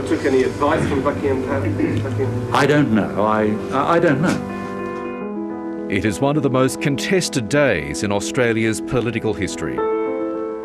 took any advice from Buckingham? I don't know. I don't know. It is one of the most contested days in Australia's political history.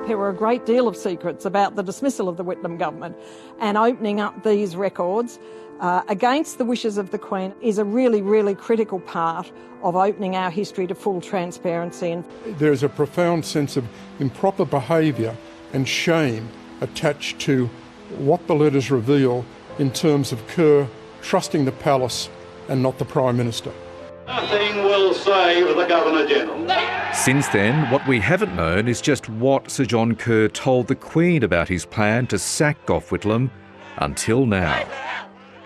There were a great deal of secrets about the dismissal of the Whitlam government, and opening up these records against the wishes of the Queen is a really, really critical part of opening our history to full transparency. There's a profound sense of improper behaviour and shame attached to what the letters reveal in terms of Kerr trusting the palace and not the Prime Minister. Nothing will save the Governor-General. Since then, what we haven't known is just what Sir John Kerr told the Queen about his plan to sack Gough Whitlam until now.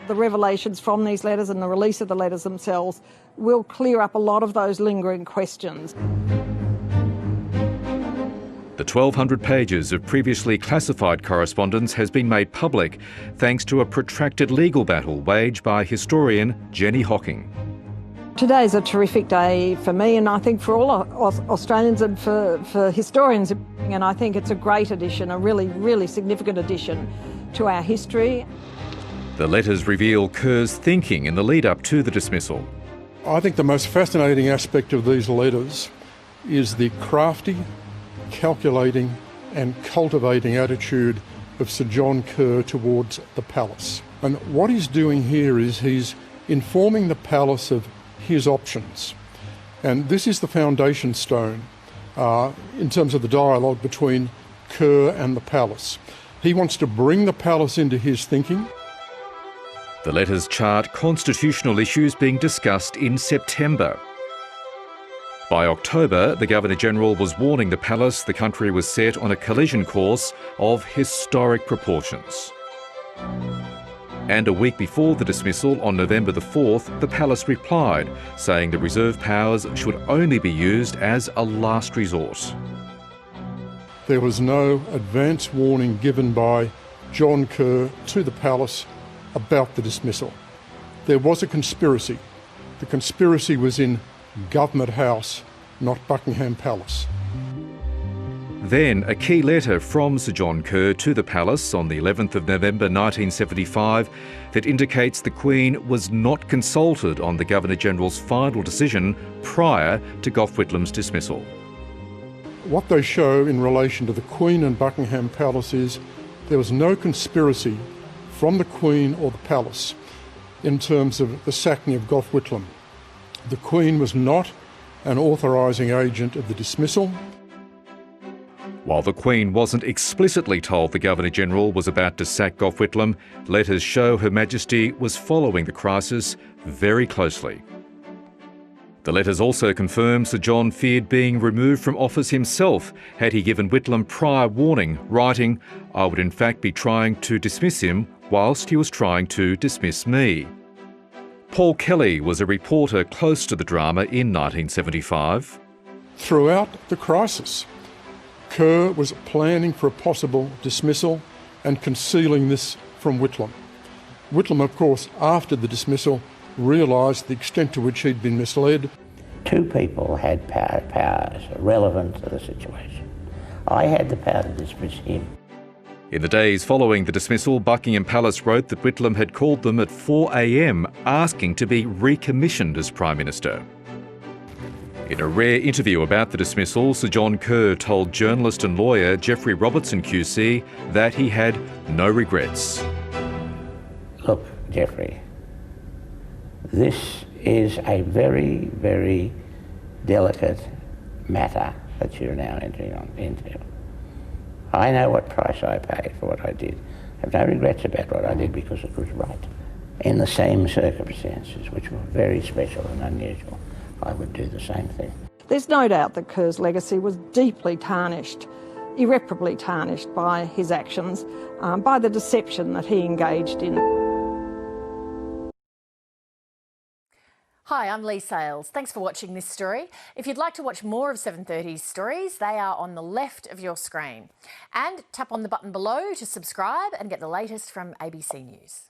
The revelations from these letters and the release of the letters themselves will clear up a lot of those lingering questions. The 1,200 pages of previously classified correspondence has been made public thanks to a protracted legal battle waged by historian Jenny Hocking. Today's a terrific day for me, and I think for all Australians and for historians, and I think it's a great addition, a really, really significant addition to our history. The letters reveal Kerr's thinking in the lead-up to the dismissal. I think the most fascinating aspect of these letters is the crafty, calculating and cultivating attitude of Sir John Kerr towards the palace. And what he's doing here is he's informing the palace of his options. And this is the foundation stone in terms of the dialogue between Kerr and the palace. He wants to bring the palace into his thinking. The letters chart constitutional issues being discussed in September. By October, the Governor-General was warning the palace the country was set on a collision course of historic proportions. And a week before the dismissal, on November the 4th, the palace replied, saying the reserve powers should only be used as a last resort. There was no advance warning given by John Kerr to the palace about the dismissal. There was a conspiracy. The conspiracy was in Government House, not Buckingham Palace. Then a key letter from Sir John Kerr to the palace on the 11th of November 1975 that indicates the Queen was not consulted on the Governor-General's final decision prior to Gough Whitlam's dismissal. What they show in relation to the Queen and Buckingham Palace is there was no conspiracy from the Queen or the palace in terms of the sacking of Gough Whitlam. The Queen was not an authorising agent of the dismissal. While the Queen wasn't explicitly told the Governor-General was about to sack Gough Whitlam, letters show Her Majesty was following the crisis very closely. The letters also confirm Sir John feared being removed from office himself had he given Whitlam prior warning, writing, "I would in fact be trying to dismiss him whilst he was trying to dismiss me." Paul Kelly was a reporter close to the drama in 1975. Throughout the crisis, Kerr was planning for a possible dismissal and concealing this from Whitlam. Whitlam, of course, after the dismissal, realised the extent to which he'd been misled. Two people had powers relevant to the situation. I had the power to dismiss him. In the days following the dismissal, Buckingham Palace wrote that Whitlam had called them at 4 a.m, asking to be recommissioned as Prime Minister. In a rare interview about the dismissal, Sir John Kerr told journalist and lawyer Geoffrey Robertson QC that he had no regrets. Look, Geoffrey, this is a very, very delicate matter that you're now entering into. I know what price I paid for what I did. I have no regrets about what I did because it was right. In the same circumstances, which were very special and unusual, I would do the same thing. There's no doubt that Kerr's legacy was deeply tarnished, irreparably tarnished by his actions, by the deception that he engaged in. Hi, I'm Lee Sales. Thanks for watching this story. If you'd like to watch more of 730's stories, they are on the left of your screen. And tap on the button below to subscribe and get the latest from ABC News.